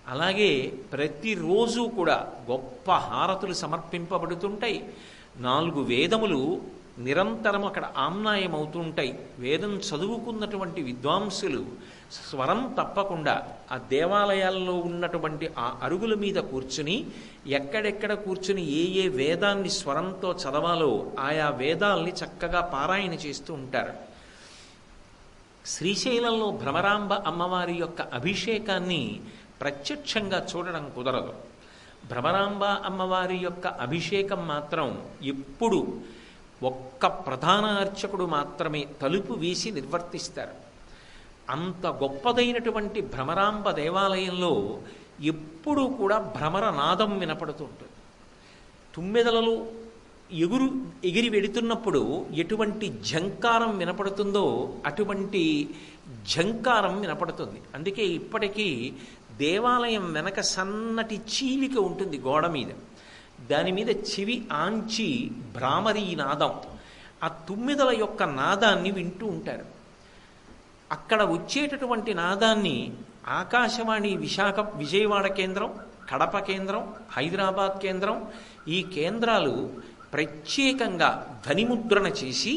అలాగే ప్రతిరోజు కూడా గొప్ప హారతులు సమర్పింపబడుతుంటాయి. 4 వేదములు నిరంతరం అక్కడ ఆమ్నాయమవుతుంటాయి. వేదం చదువుకున్నటువంటి విద్వాంసులు స్వరం తప్పకుండా ఆ దేవాలయాల్లో ఉన్నటువంటి ఆ అరుగుల మీద కూర్చుని ఎక్కడెక్కడ కూర్చుని ఏ ఏ వేదాన్ని స్వరంతో చదవాలో ఆయా వేదాల్ని చక్కగా పారాయణ చేస్తూ ఉంటారు. శ్రీశైలంలో భ్రమరాంబ అమ్మవారి యొక్క అభిషేకాన్ని ప్రత్యక్షంగా చూడడం కుదరదు. భ్రమరాంబ అమ్మవారి యొక్క అభిషేకం మాత్రం ఎప్పుడు ఒక్క ప్రధాన అర్చకుడు మాత్రమే తలుపు వీసి నిర్వర్తిస్తారు. అంత గొప్పదైనటువంటి భ్రమరాంబ దేవాలయంలో ఎప్పుడూ కూడా భ్రమర నాదం వినపడుతుంటుంది. తుమ్మెదలలో ఎగిరి వెడుతున్నప్పుడు ఎటువంటి ఝంకారం వినపడుతుందో అటువంటి ఝంకారం వినపడుతుంది. అందుకే ఇప్పటికీ దేవాలయం వెనక సన్నటి చీలిక ఉంటుంది గోడ మీద, దాని మీద చెవి ఆంచి భ్రామరీ నాదం, ఆ తుమ్మెదల యొక్క నాదాన్ని వింటూ ఉంటారు. అక్కడ వచ్చేటటువంటి నాదాన్ని ఆకాశవాణి విజయవాడ కేంద్రం, కడప కేంద్రం, హైదరాబాద్ కేంద్రం, ఈ కేంద్రాలు ప్రత్యేకంగా ధ్వనిముద్రణ చేసి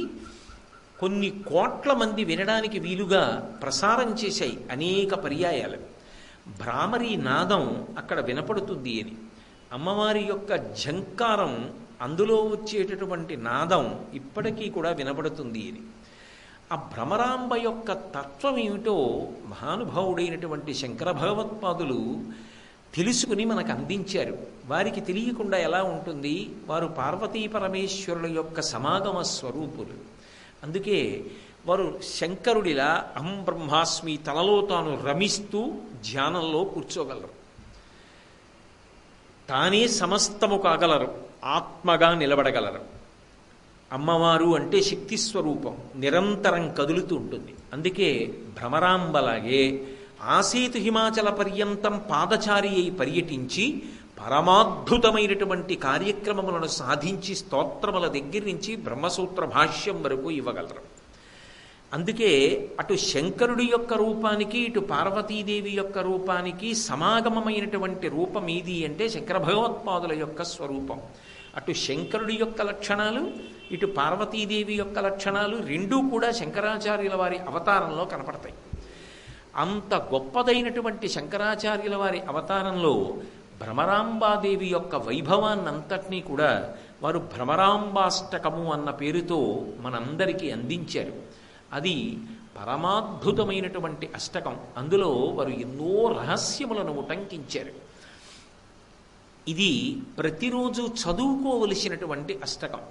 కొన్ని కోట్ల మంది వినడానికి వీలుగా ప్రసారం చేశాయి అనేక పర్యాయాలు. భ్రామరీ నాదం అక్కడ వినపడుతుంది అని, అమ్మవారి యొక్క ఝంకారం అందులో వచ్చేటటువంటి నాదం ఇప్పటికీ కూడా వినపడుతుంది అని. ఆ భ్రమరాంబ యొక్క తత్వం ఏమిటో మహానుభావుడైనటువంటి శంకర భగవత్పాదులు తెలుసుకుని మనకు అందించారు. వారికి తెలియకుండా ఎలా ఉంటుంది? వారు పార్వతీ పరమేశ్వరుల యొక్క సమాగమ స్వరూపులు. అందుకే వారు శంకరుడిలా అహం బ్రహ్మాస్మి తనలో తాను రమిస్తూ ధ్యానంలో కూర్చోగలరు. తానే సమస్తము కాగలరు, ఆత్మగా నిలబడగలరు. అమ్మవారు అంటే శక్తి స్వరూపం, నిరంతరం కదులుతూ ఉంటుంది. అందుకే భ్రమరాంబలాగే ఆసేతు హిమాచల పర్యంతం పాదచారి అయి పర్యటించి పరమాద్భుతమైనటువంటి కార్యక్రమములను సాధించి స్తోత్రముల దగ్గర నుంచి బ్రహ్మసూత్ర భాష్యం వరకు ఇవ్వగలరు. అందుకే అటు శంకరుడి యొక్క రూపానికి ఇటు పార్వతీదేవి యొక్క రూపానికి సమాగమమైనటువంటి రూపం ఏది అంటే శంకర భగవత్పాదుల యొక్క స్వరూపం. అటు శంకరుడి యొక్క లక్షణాలు ఇటు పార్వతీదేవి యొక్క లక్షణాలు రెండూ కూడా శంకరాచార్యుల వారి అవతారంలో కనపడతాయి. అంత గొప్పదైనటువంటి శంకరాచార్యుల వారి అవతారంలో భ్రమరాంబాదేవి యొక్క వైభవాన్నంతటినీ కూడా వారు భ్రమరాంబాష్టకము అన్న పేరుతో మనందరికీ అందించారు. అది పరమాద్భుతమైనటువంటి అష్టకం. అందులో వారు ఎన్నో రహస్యములను ఉటంకించారు. ఇది ప్రతిరోజు చదువుకోవలసినటువంటి అష్టకం.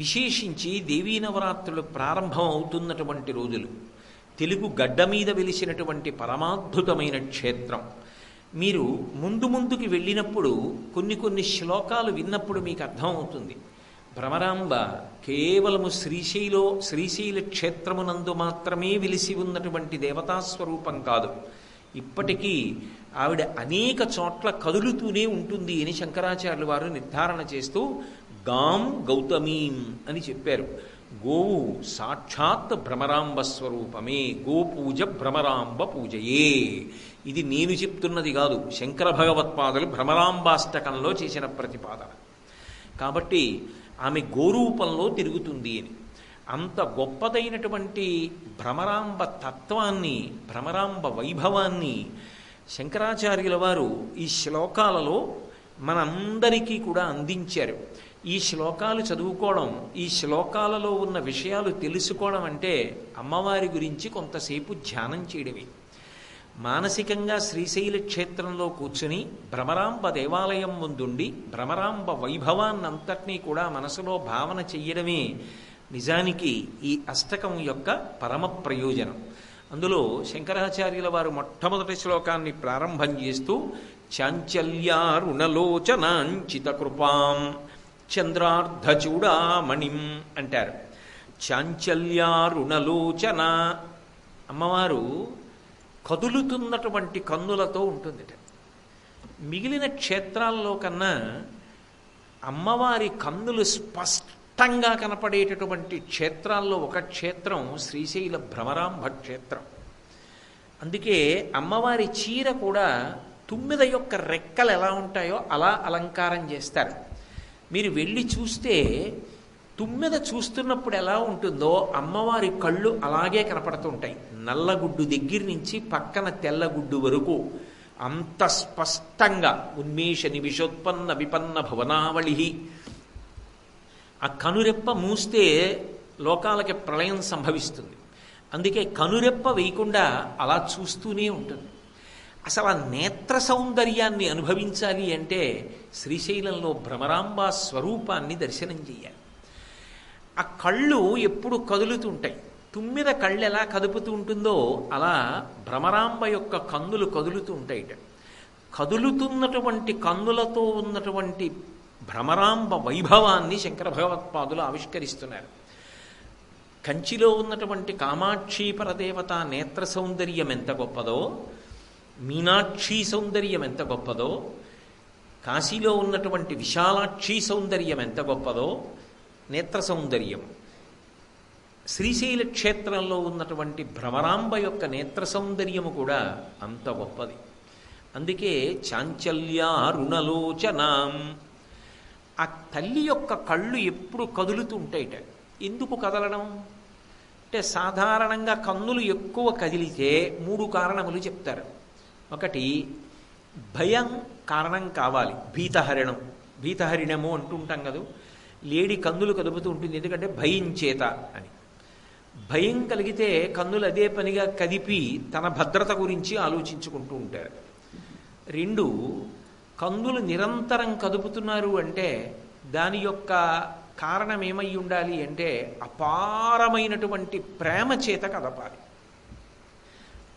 విశేషించి దేవీ నవరాత్రులు ప్రారంభం అవుతున్నటువంటి రోజులు, తెలుగు గడ్డ మీద వెలిసినటువంటి పరమాద్భుతమైన క్షేత్రం. మీరు ముందుకి వెళ్ళినప్పుడు కొన్ని శ్లోకాలు విన్నప్పుడు మీకు అర్థమవుతుంది. భ్రమరాంబ కేవలము శ్రీశైల క్షేత్రమునందు మాత్రమే వెలిసి ఉన్నటువంటి దేవతాస్వరూపం కాదు. ఇప్పటికీ ఆవిడ అనేక చోట్ల కదులుతూనే ఉంటుంది అని శంకరాచార్యులు వారు నిర్ధారణ చేస్తూ గాం గౌతమీం అని చెప్పారు. గోవు సాక్షాత్ భ్రమరాంబ స్వరూపమే, గోపూజ భ్రమరాంబ పూజయే. ఇది నేను చెప్తున్నది కాదు, శంకర భగవత్పాదులు భ్రమరాంబాష్టకంలో చేసిన ప్రతిపాదన. కాబట్టి ఆమె గోరూపంలో తిరుగుతుంది అని. అంత గొప్పదైనటువంటి భ్రమరాంబ తత్వాన్ని, భ్రమరాంబ వైభవాన్ని శంకరాచార్యుల వారు ఈ శ్లోకాలలో మనందరికీ కూడా అందించారు. ఈ శ్లోకాలు చదువుకోవడం, ఈ శ్లోకాలలో ఉన్న విషయాలు తెలుసుకోవడం అంటే అమ్మవారి గురించి కొంతసేపు ధ్యానం చేయడమే. మానసికంగా శ్రీశైల క్షేత్రంలో కూర్చుని భ్రమరాంబ దేవాలయం ముందుండి భ్రమరాంబ వైభవాన్నంతటినీ కూడా మనసులో భావన చెయ్యడమే నిజానికి ఈ అష్టకం యొక్క పరమ ప్రయోజనం. అందులో శంకరాచార్యుల వారు మొట్టమొదటి శ్లోకాన్ని ప్రారంభం చేస్తూ చాంచల్యారుణలోచనాంచిత కృపాం చంద్రార్ధచూడామణిం అంటారు. చాంచల్యారుణలోచన, అమ్మవారు కదులుతున్నటువంటి కన్నులతో ఉంటుంది. మిగిలిన క్షేత్రాల్లో కన్నా అమ్మవారి కన్నులు స్పష్టంగా కనపడేటటువంటి క్షేత్రాల్లో ఒక క్షేత్రం శ్రీశైల భ్రమరాంబ క్షేత్రం. అందుకే అమ్మవారి చీర కూడా తుమ్మెద యొక్క రెక్కలు ఎలా ఉంటాయో అలా అలంకారం చేస్తారు. మీరు వెళ్ళి చూస్తే తుమ్మెద చూస్తున్నప్పుడు ఎలా ఉంటుందో అమ్మవారి కళ్ళు అలాగే కనపడుతుంటాయి. నల్లగుడ్డు దగ్గర నుంచి పక్కన తెల్లగుడ్డు వరకు అంత స్పష్టంగా ఉన్మేష నిమిషోత్పన్న విపన్న భువనావళి. ఆ కనురెప్ప మూస్తే లోకాలకి ప్రళయం సంభవిస్తుంది. అందుకే కనురెప్ప వేయకుండా అలా చూస్తూనే ఉంటుంది. అసలు ఆ నేత్ర సౌందర్యాన్ని అనుభవించాలి అంటే శ్రీశైలంలో భ్రమరాంబ స్వరూపాన్ని దర్శనం చేయాలి. ఆ కళ్ళు ఎప్పుడు కదులుతుంటాయి. తుమ్మిద కళ్ళు ఎలా కదుపుతూ ఉంటుందో అలా భ్రమరాంబ యొక్క కన్నులు కదులుతూ ఉంటాయిట. కదులుతున్నటువంటి కన్నులతో ఉన్నటువంటి భ్రమరాంబ వైభవాన్ని శంకర భగవత్పాదులు ఆవిష్కరిస్తున్నారు. కంచిలో ఉన్నటువంటి కామాక్షి పరదేవత నేత్ర సౌందర్యం ఎంత గొప్పదో, మీనాక్షి సౌందర్యం ఎంత గొప్పదో, కాశీలో ఉన్నటువంటి విశాలాక్షి సౌందర్యం ఎంత గొప్పదో, నేత్ర సౌందర్యం, శ్రీశైల క్షేత్రంలో ఉన్నటువంటి భ్రమరాంబ యొక్క నేత్ర సౌందర్యము కూడా అంత గొప్పది. అందుకే చాంచల్యారుణలోచనాం, ఆ తల్లి యొక్క కళ్ళు ఎప్పుడు కదులుతూ ఉంటాయిట. ఎందుకు కదలడం అంటే సాధారణంగా కన్నులు ఎక్కువ కదిలితే 3 కారణములు చెప్తారు. ఒకటి భయం కారణం కావాలి, భీతహరిణము అంటుంటాం కదా, లేడి కన్నులు కదుపుతూ ఉంటుంది ఎందుకంటే భయం చేత అని. భయం కలిగితే కన్నులు అదే పనిగా కదిపి తన భద్రత గురించి ఆలోచించుకుంటూ ఉంటారు. 2, కన్నులు నిరంతరం కదుపుతున్నారు అంటే దాని యొక్క కారణం ఏమై ఉండాలి అంటే అపారమైనటువంటి ప్రేమ చేత కదపాలి.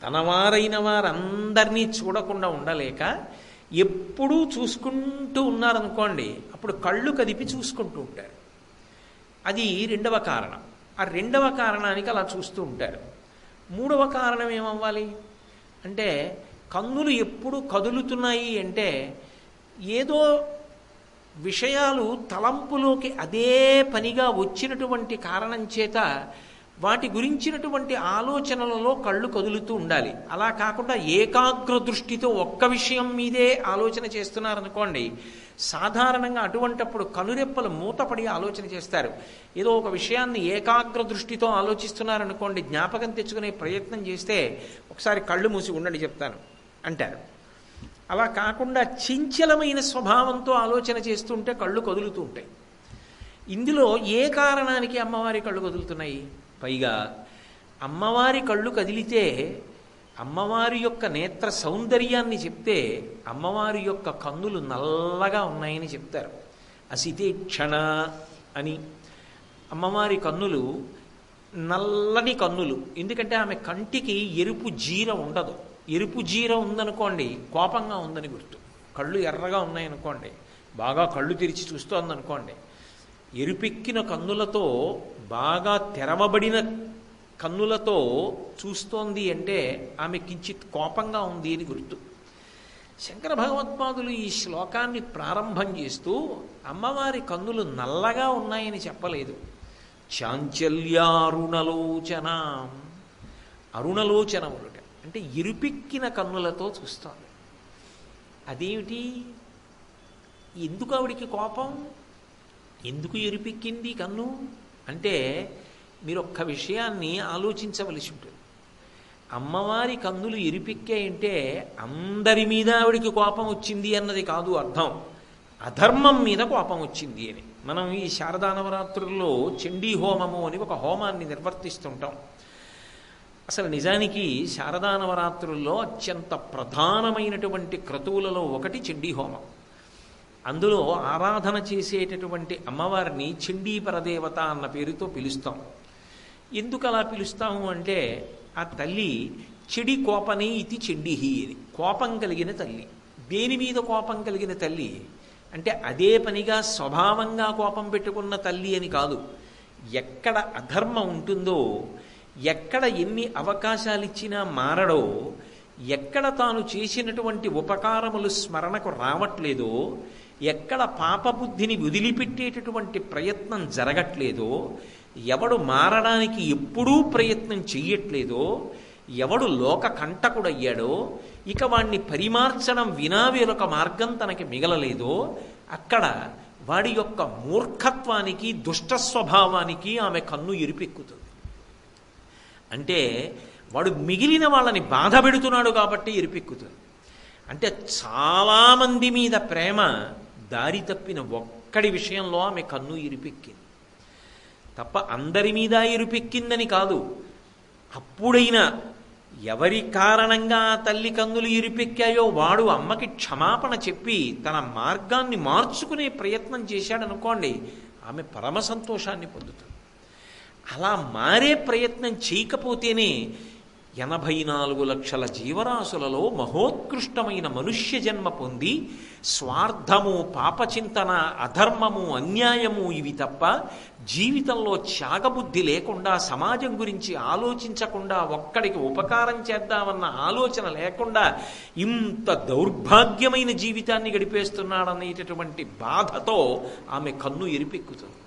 తనవారైన వారందరినీ చూడకుండా ఉండలేక ఎప్పుడూ చూసుకుంటూ ఉన్నారనుకోండి, అప్పుడు కళ్ళు కదిపి చూసుకుంటూ ఉంటారు. అది 2వ కారణం. ఆ 2వ కారణానికి అలా చూస్తూ ఉంటారు. 3వ కారణం ఏమవ్వాలి అంటే కన్నులు ఎప్పుడు కదులుతున్నాయి అంటే ఏదో విషయాలు తలంపులోకి అదే పనిగా వచ్చినటువంటి కారణం చేత వాటి గురించినటువంటి ఆలోచనలలో కళ్ళు కదులుతూ ఉండాలి. అలా కాకుండా ఏకాగ్ర దృష్టితో ఒక్క విషయం మీదే ఆలోచన చేస్తున్నారనుకోండి, సాధారణంగా అటువంటప్పుడు కనురెప్పలు మూతపడి ఆలోచన చేస్తారు. ఏదో ఒక విషయాన్ని ఏకాగ్ర దృష్టితో ఆలోచిస్తున్నారనుకోండి, జ్ఞాపకం తెచ్చుకునే ప్రయత్నం చేస్తే ఒకసారి కళ్ళు మూసి ఉండండి చెప్తాను అంటారు. అలా కాకుండా చంచలమైన స్వభావంతో ఆలోచన చేస్తుంటే కళ్ళు కదులుతూ ఉంటాయి. ఇందులో ఏ కారణానికి అమ్మవారి కళ్ళు కదులుతున్నాయి? పైగా అమ్మవారి కళ్ళు కదిలితే అమ్మవారి యొక్క నేత్ర సౌందర్యాన్ని చెప్తే అమ్మవారి యొక్క కన్నులు నల్లగా ఉన్నాయని చెప్తారు. అసితేక్షణ అని అమ్మవారి కన్నులు నల్లని కన్నులు. ఎందుకంటే ఆమె కంటికి ఎరుపు జీర ఉండదు. ఎరుపు జీర ఉందనుకోండి కోపంగా ఉందని గుర్తు. కళ్ళు ఎర్రగా ఉన్నాయనుకోండి, బాగా కళ్ళు తెరిచి చూస్తోందనుకోండి, ఎరుపెక్కిన కన్నులతో బాగా తెరవబడిన కన్నులతో చూస్తోంది అంటే ఆమె కించిత్ కోపంగా ఉంది అని గుర్తు. శంకర భగవత్పాదులు ఈ శ్లోకాన్ని ప్రారంభం చేస్తూ అమ్మవారి కన్నులు నల్లగా ఉన్నాయని చెప్పలేదు. చాంచల్యారుణలోచన, అరుణలోచనములుట అంటే ఇరుపెక్కిన కన్నులతో చూస్తోంది. అదేమిటి? ఎందుకు ఆవిడికి కోపం? ఎందుకు ఎరుపెక్కింది కన్ను అంటే మీరు ఒక్క విషయాన్ని ఆలోచించవలసి ఉంటుంది. అమ్మవారి కన్నులు ఎరుపెక్కాయంటే అందరి మీద ఆవిడికి కోపం వచ్చింది అన్నది కాదు అర్థం, అధర్మం మీద కోపం వచ్చింది అని. మనం ఈ శారదా నవరాత్రుల్లో చండీ హోమము అని ఒక హోమాన్ని నిర్వర్తిస్తుంటాం. అసలు నిజానికి శారదా నవరాత్రుల్లో అత్యంత ప్రధానమైనటువంటి క్రతువులలో ఒకటి చండీ హోమం. అందులో ఆరాధన చేసేటటువంటి అమ్మవారిని చండీ పరదేవత అన్న పేరుతో పిలుస్తాం. ఎందుకు అలా పిలుస్తాము అంటే ఆ తల్లి చెడి కోపనే ఇది చండీహి అని, కోపం కలిగిన తల్లి. దేని మీద కోపం కలిగిన తల్లి అంటే అదే పనిగా స్వభావంగా కోపం పెట్టుకున్న తల్లి అని కాదు. ఎక్కడ అధర్మం ఉంటుందో, ఎక్కడ ఎన్ని అవకాశాలు ఇచ్చినా మారడో, ఎక్కడ తాను చేసినటువంటి ఉపకారములు స్మరణకు రావట్లేదో, ఎక్కడ పాపబుద్ధిని వదిలిపెట్టేటటువంటి ప్రయత్నం జరగట్లేదో, ఎవడు మారడానికి ఎప్పుడూ ప్రయత్నం చెయ్యట్లేదో, ఎవడు లోక కంటకుడయ్యాడో, ఇక వాణ్ణి పరిమార్చడం వినా వేరొక మార్గం తనకి మిగలలేదో, అక్కడ వాడి యొక్క మూర్ఖత్వానికి దుష్ట స్వభావానికి ఆమె కన్ను ఎరిపెక్కుతుంది. అంటే వాడు మిగిలిన వాళ్ళని బాధ పెడుతున్నాడు కాబట్టి ఎరిపెక్కుతుంది. అంటే చాలామంది మీద ప్రేమ దారి తప్పిన ఒక్కడి విషయంలో ఆమె కన్ను ఎరిపెక్కింది తప్ప అందరి మీద ఎరిపెక్కిందని కాదు. అప్పుడైనా ఎవరి కారణంగా ఆ తల్లి కన్నులు ఎరిపెక్కాయో వాడు అమ్మకి క్షమాపణ చెప్పి తన మార్గాన్ని మార్చుకునే ప్రయత్నం చేశాడనుకోండి, ఆమె పరమ సంతోషాన్ని పొందుతుంది. అలా మారే ప్రయత్నం చేయకపోతేనే 84 లక్షల జీవరాశులలో మహోత్కృష్టమైన మనుష్య జన్మ పొంది స్వార్థము, పాపచింతన, అధర్మము, అన్యాయము ఇవి తప్ప జీవితంలో త్యాగబుద్ధి లేకుండా, సమాజం గురించి ఆలోచించకుండా, ఒక్కడికి ఉపకారం చేద్దామన్న ఆలోచన లేకుండా ఇంత దౌర్భాగ్యమైన జీవితాన్ని గడిపేస్తున్నాడనేటటువంటి బాధతో ఆమె కన్ను ఎరిపెక్కుతుంది.